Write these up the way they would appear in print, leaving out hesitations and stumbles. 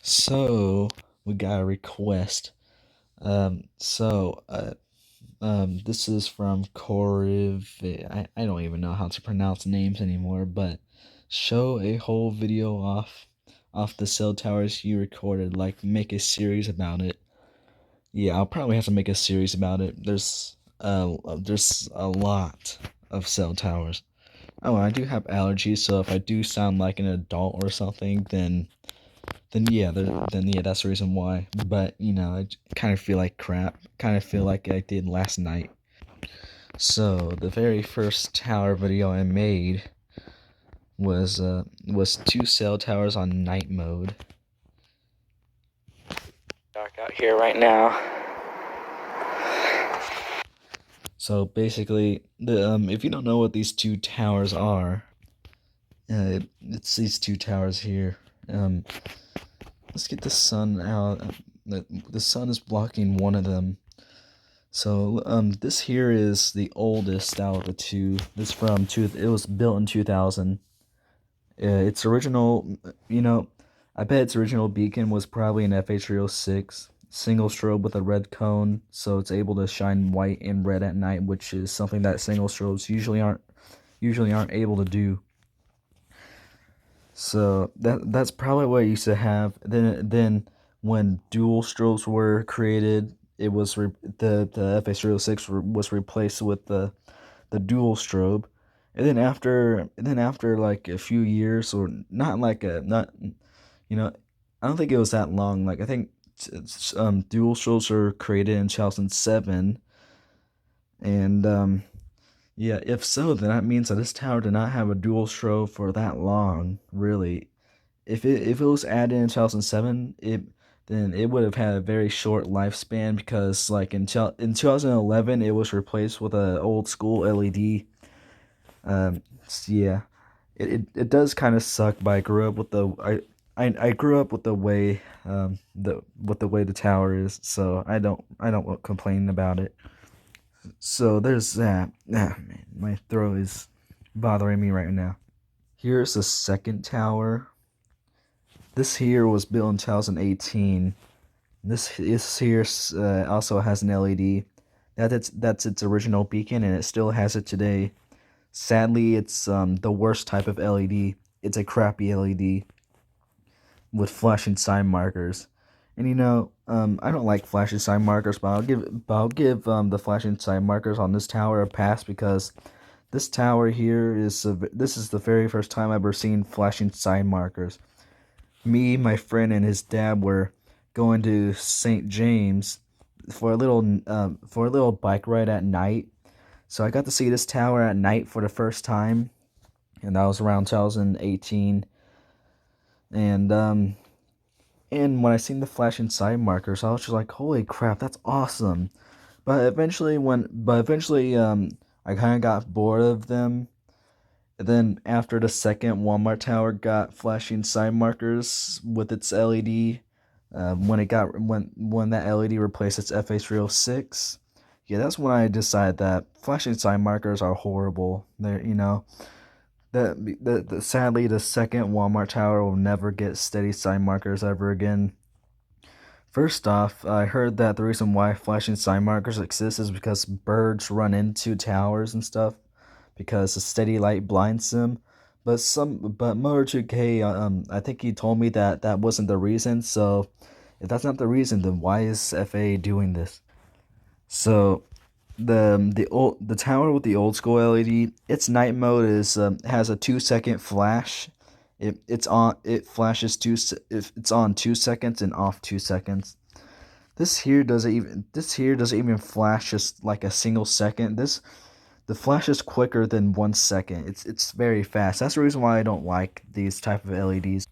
So we got a request. This is from Coriv. I don't even know how to pronounce names anymore, but show a whole video off the cell towers you recorded. Like make a series about it. Yeah, I'll probably have to make a series about it. There's a lot of cell towers. Oh, I do have allergies, so if I do sound like an adult or something, then that's the reason why. But I kind of feel like crap. Kind of feel like I did last night. So the very first tower video I made was two cell towers on night mode. Dark out here right now. So basically, if you don't know what these two towers are, it's these two towers here. Let's get the sun out. The sun is blocking one of them. So this here is the oldest out of the two. It was built in 2000. Its original, I bet its original beacon was probably an FH306 single strobe with a red cone, so it's able to shine white and red at night, which is something that single strobes usually aren't able to do. So that's probably what it used to have. Then when dual strobes were created, it was the FH306 was replaced with the dual strobe, and then after like a few years, or not like a not you know I don't think it was that long. Like I think dual strobes were created in 2007, and yeah, if so, then that means that this tower did not have a dual strobe for that long, really. If it was added in 2007, then it would have had a very short lifespan, because like in 2011 it was replaced with a old school LED. Yeah, it does kind of suck, but I grew up with I grew up with the way the tower is, so I don't complain about it. So there's that. Ah, man, my throat is bothering me right now. Here's the second tower. This here was built in 2018. This here also has an LED. That's its original beacon, and it still has it today. Sadly, it's the worst type of LED. It's a crappy LED with flashing sign markers. And I don't like flashing sign markers, but I'll give the flashing sign markers on this tower a pass, because this tower here this is the very first time I've ever seen flashing sign markers. Me, my friend, and his dad were going to St. James for a little bike ride at night. So I got to see this tower at night for the first time, and that was around 2018. And when I seen the flashing side markers, I was just like, "Holy crap, that's awesome!" But eventually, I kind of got bored of them. And then after the second Walmart tower got flashing side markers with its LED, when that LED replaced its FH306, yeah, that's when I decided that flashing side markers are horrible. Sadly, the second Walmart tower will never get steady sign markers ever again. First off, I heard that the reason why flashing sign markers exist is because birds run into towers and stuff, because the steady light blinds them. But Motor 2K, I think he told me that that wasn't the reason. So if that's not the reason, then why is FA doing this? So the tower with the old school LED, its night mode has a 2 second flash. It flashes if it's on 2 seconds and off 2 seconds. This here doesn't even flash just like a single second. The flash is quicker than 1 second. It's very fast. That's the reason why I don't like these type of LEDs.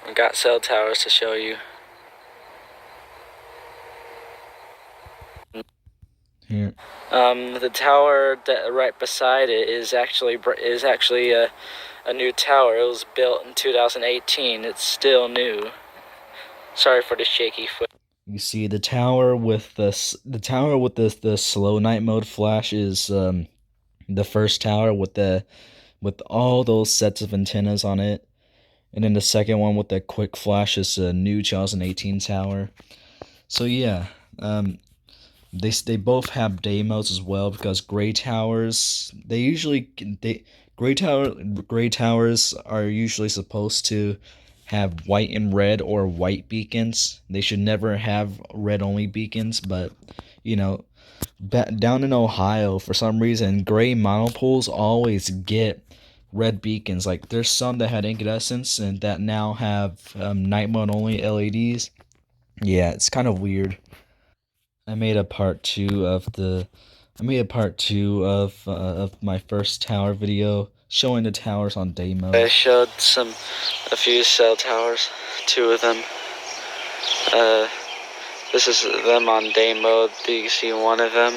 I got cell towers to show you. Here. The tower that right beside it is actually a new tower. It was built in 2018. It's still new. Sorry for the shaky foot. You see the tower with the slow night mode flash is the first tower with all those sets of antennas on it. and then the second one with the quick flash is a new 2018 tower. So yeah, they both have day modes as well, because gray towers gray towers are usually supposed to have white and red or white beacons. They should never have red only beacons, but you know, down in Ohio, for some reason, gray monopoles always get red beacons. Like, there's some that had incandescents and that now have night mode only LEDs. Yeah, it's kind of weird. I made a part two of the. I made a part two of my first tower video showing the towers on day mode. I showed a few cell towers, two of them. This is them on day mode. You can see one of them.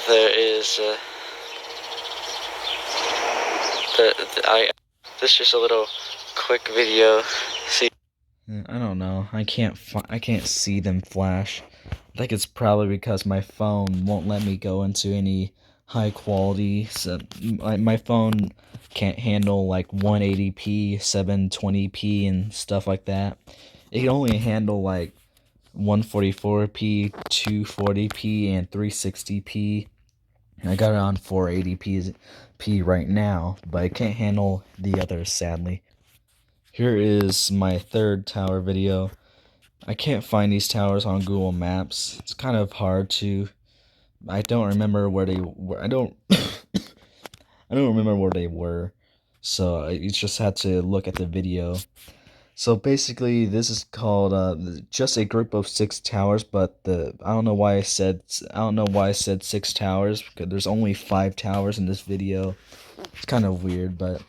There is this is just a little quick video. See, I don't know. I can't see them flash. I think it's probably because my phone won't let me go into any high quality. So my phone can't handle like 180p, 720p, and stuff like that. It can only handle like 144p, 240p, and 360p. I got it on 480p right now, but I can't handle the others, sadly. Here is my third tower video. I can't find these towers on Google Maps. It's kind of hard to. I don't remember where they were. I don't remember where they were. So I just had to look at the video. So basically, this is called just a group of 6 towers, but I don't know why I said 6 towers, because there's only 5 towers in this video. It's kind of weird, but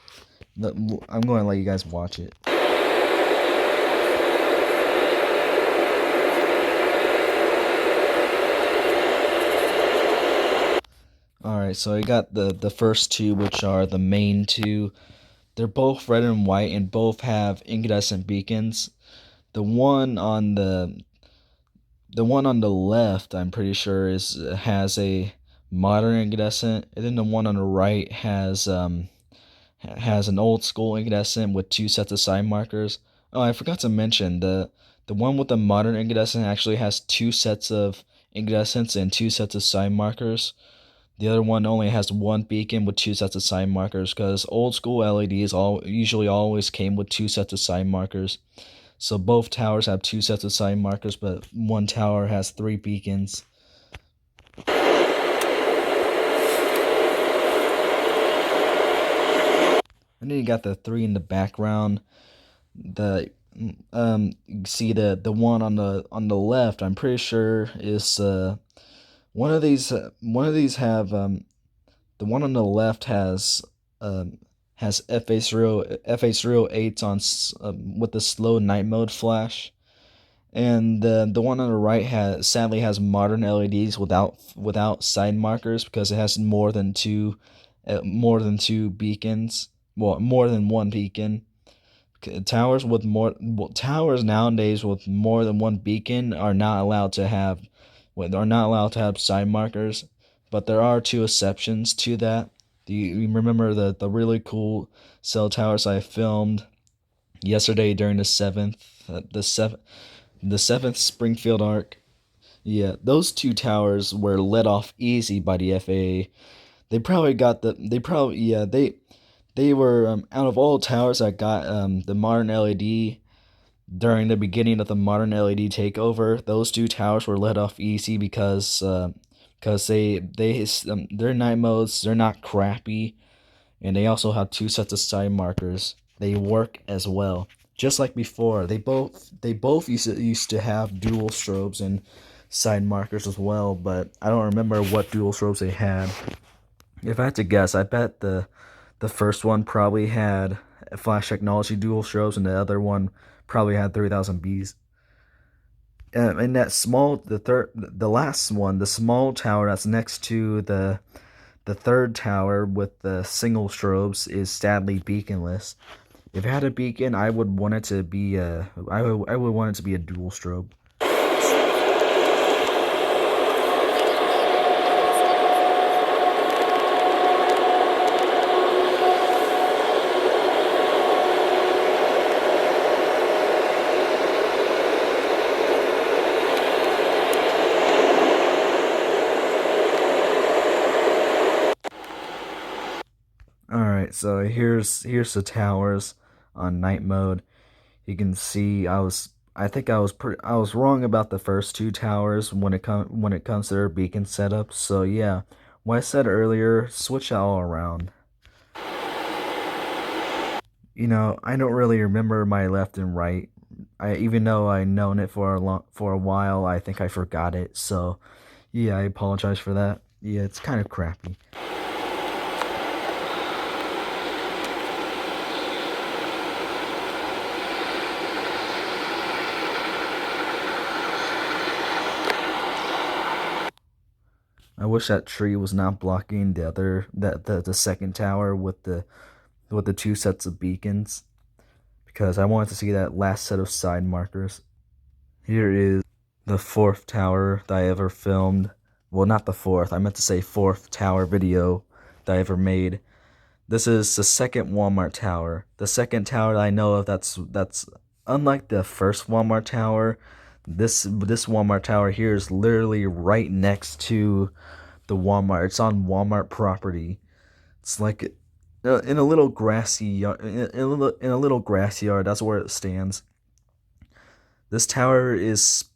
I'm going to let you guys watch it. Alright, so I got the first two, which are the main two. They're both red and white, and both have incandescent beacons. The one on the left, I'm pretty sure, has a modern incandescent, and then the one on the right has an old school incandescent with 2 sets of side markers. Oh, I forgot to mention the one with the modern incandescent actually has 2 sets of incandescents and 2 sets of side markers. The other one only has 1 beacon with 2 sets of side markers, because old school LEDs usually always came with 2 sets of side markers. So both towers have 2 sets of side markers, but one tower has 3 beacons. And then you got the 3 in the background. You see the one on the left, I'm pretty sure is one of these have the one on the left has FA08 on with the slow night mode flash, and the one on the right sadly has modern LEDs without side markers, because it has more than two beacons. Well, more than 1 beacon. Towers nowadays with more than 1 beacon are not allowed to have side markers, but there are 2 exceptions to that. Do you remember the really cool cell towers I filmed yesterday during the 7th Springfield arc? Yeah, those 2 towers were let off easy by the FAA. They were out of all towers that got the modern LED during the beginning of the modern LED takeover. Those 2 towers were let off easy because their night modes, they're not crappy, and they also have 2 sets of side markers. They work as well, just like before. They both used to have dual strobes and side markers as well, but I don't remember what dual strobes they had. If I had to guess, I bet the first one probably had Flash Technology dual strobes, and the other one probably had 3000 Bs. And the last one, the small tower that's next to the third tower with the single strobes, is sadly beaconless. If it had a beacon, I would want it to be I would want it to be a dual strobe. Alright, so here's the towers on night mode. You can see I think I was wrong about the first two towers when it comes to their beacon setup. So yeah, what I said earlier, switch it all around. I don't really remember my left and right. I even though I known it for a while, I think I forgot it. So yeah, I apologize for that. Yeah, it's kind of crappy. I wish that tree was not blocking the second tower with the two sets of beacons, because I wanted to see that last set of side markers. Here is the fourth tower that I ever filmed. Well, not the fourth. I meant to say fourth tower video that I ever made. This is the second Walmart tower. The second tower that I know of that's unlike the first Walmart tower. This Walmart tower here is literally right next to the Walmart. It's on Walmart property. It's like in a little grassy yard. In a little grass yard. That's where it stands. This tower is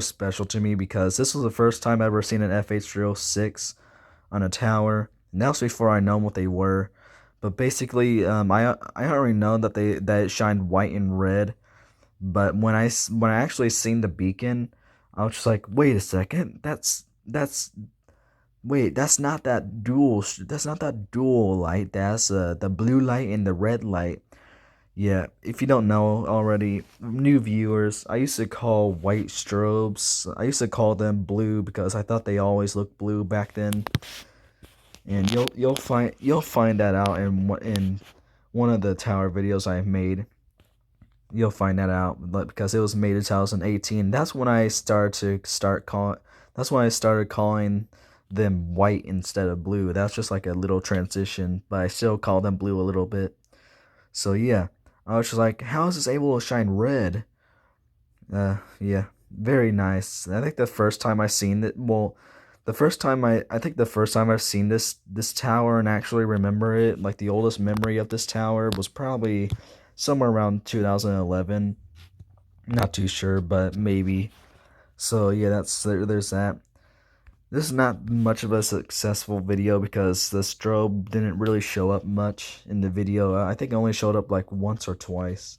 special to me because this was the first time I ever seen an FH306 on a tower. And that was before I known what they were. But basically, I already know that it shined white and red. But when I actually seen the beacon, I was just like, wait a second, wait, that's not that dual light. That's the blue light and the red light. Yeah, if you don't know already, new viewers, I used to call white strobes. I used to call them blue because I thought they always looked blue back then. And you'll find that out in one of the tower videos I've made. You'll find that out, but because it was made in 2018, that's when I started calling them white instead of blue. That's just like a little transition, but I still call them blue a little bit. So yeah, I was just like, how is this able to shine red? Yeah, very nice. I think the first time I seen it, well, I think the first time I've seen this tower and actually remember it, like the oldest memory of this tower was probably somewhere around 2011. Not too sure, but maybe. So yeah, there's that. This is not much of a successful video because the strobe didn't really show up much in the video. I think it only showed up like once or twice.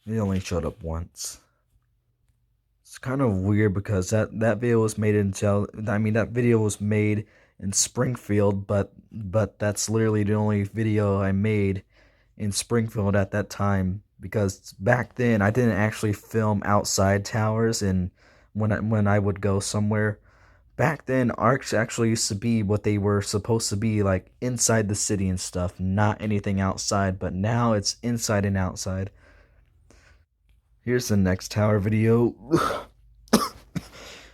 It only showed up once. It's kind of weird because that video was made that video was made in Springfield, but that's literally the only video I made in Springfield at that time, because back then I didn't actually film outside towers, and when I would go somewhere. Back then, arcs actually used to be what they were supposed to be, like inside the city and stuff, not anything outside, but now it's inside and outside. Here's the next tower video.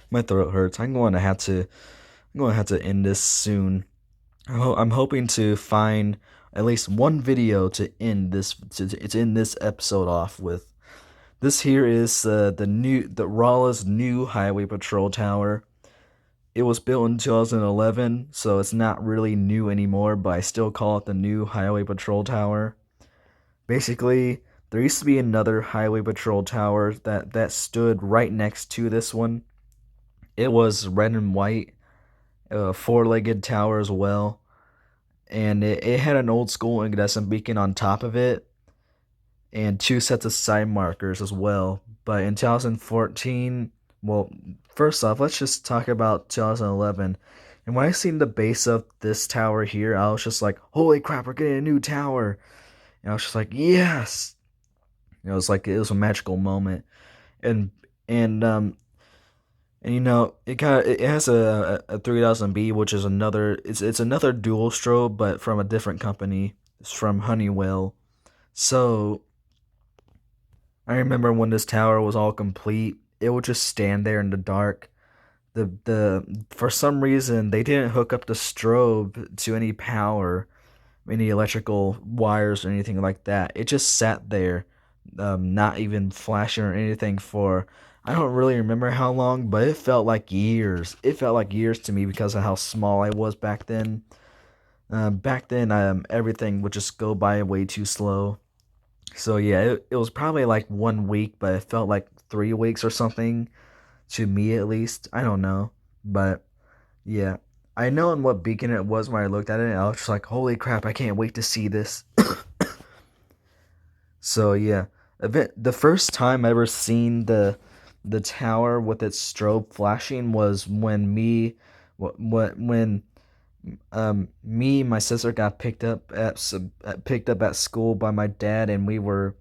My throat hurts. I'm going to have to end this soon. I'm hoping to find at least one video to end this episode off with. This here is the Rolla's new highway patrol tower. It was built in 2011, so it's not really new anymore, but I still call it the new highway patrol tower. Basically, there used to be another highway patrol tower that stood right next to this one. It was red and white, four-legged tower as well, and it had an old school incandescent beacon on top of it, and two sets of side markers as well. But in 2014, well, first off, let's just talk about 2011. And when I seen the base of this tower here, I was just like, holy crap, we're getting a new tower. And I was just like, yes. It was a magical moment. And it has a 3000B, which is it's another dual strobe, but from a different company. It's from Honeywell. So I remember when this tower was all complete, it would just stand there in the dark. The For some reason they didn't hook up the strobe to any power, any electrical wires or anything like that. It just sat there, not even flashing or anything for, I don't really remember how long, but it felt like years. It felt like years to me because of how small I was back then. Everything would just go by way too slow. So yeah, it was probably like 1 week, but it felt like 3 weeks or something to me at least. I don't know, but yeah, I know on what beacon it was when I looked at it. And I was just like, holy crap! I can't wait to see this. So yeah, the first time I ever seen the tower with its strobe flashing was when when me and my sister got picked up at school by my dad, and we were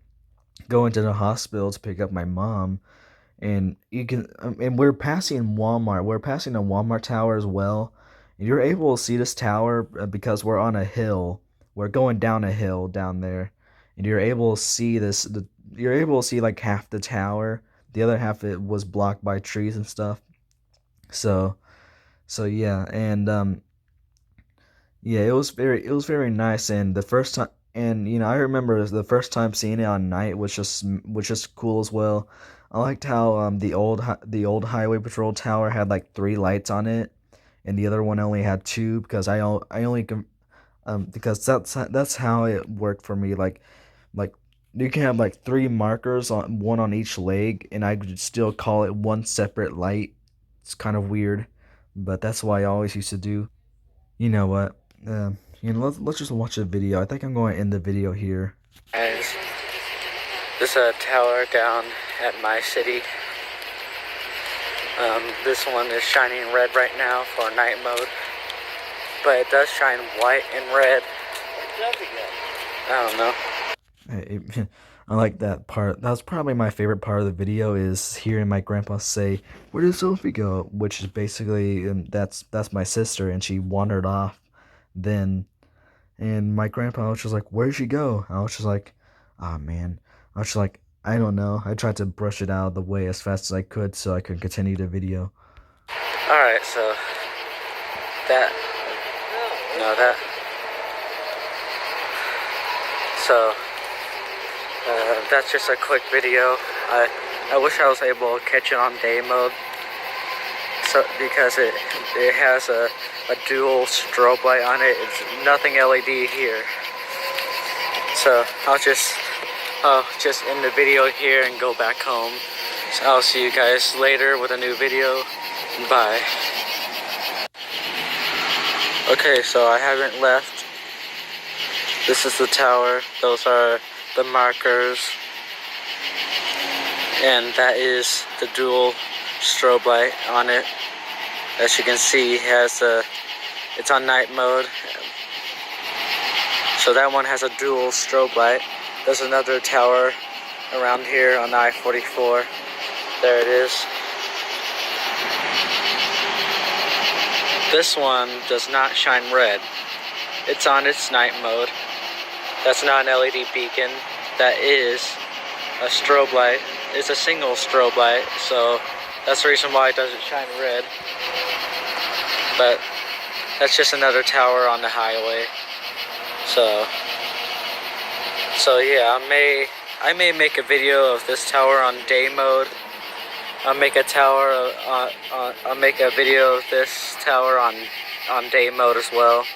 going to the hospital to pick up my mom. And you can and we're passing Walmart. We're passing a Walmart tower as well. And you're able to see this tower because we're on a hill. We're going down a hill down there, and you're able to see you're able to see like half the tower. The other half it was blocked by trees and stuff. So yeah, and yeah, it was very nice. And the first time, and I remember the first time seeing it on night was just cool as well. I liked how the old highway patrol tower had like three lights on it, and the other one only had two because I only because that's how it worked for me. Like you can have like three markers on one on each leg, and I could still call it one separate light. It's kind of weird, but that's what I always used to do. You know what? Let's just watch a video. I think I'm going to end the video here. Guys, this tower down at my city. This one is shining red right now for night mode, but it does shine white and red. I don't know. I like that part. That was probably my favorite part of the video, is hearing my grandpa say, "Where did Sophie go?" Which is basically, that's my sister, and she wandered off. Then, and my grandpa was just like, "Where'd she go?" I was just like, "Ah, man." I was just like, I don't know. I tried to brush it out of the way as fast as I could so I could continue the video. Alright, so that, no, that, so that's just a quick video. I wish I was able to catch it on day mode, so because it has a dual strobe light on it. It's nothing LED here. So I'll just end the video here and go back home. So I'll see you guys later with a new video. Bye. Okay, so I haven't left. This is the tower. Those are the markers. And that is the dual strobe light on it. As you can see, it's on night mode. So that one has a dual strobe light. There's another tower around here on I-44. There it is. This one does not shine red. It's on its night mode. That's not an LED beacon. That is a strobe light. It's a single strobe light, so that's the reason why it doesn't shine red. But that's just another tower on the highway. So yeah, I may make a video of this tower on day mode. I'll make a video of this tower on day mode as well,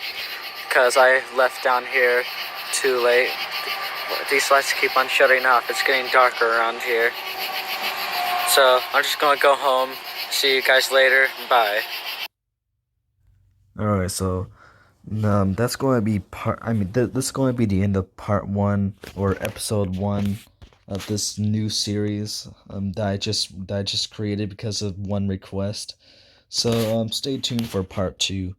because I left down here too late. These lights keep on shutting off. It's getting darker around here. So I'm just gonna go home. See you guys later. Bye. Alright, so that's going to be this is going to be the end of part 1, or episode 1 of this new series that I just created because of one request. So stay tuned for part 2.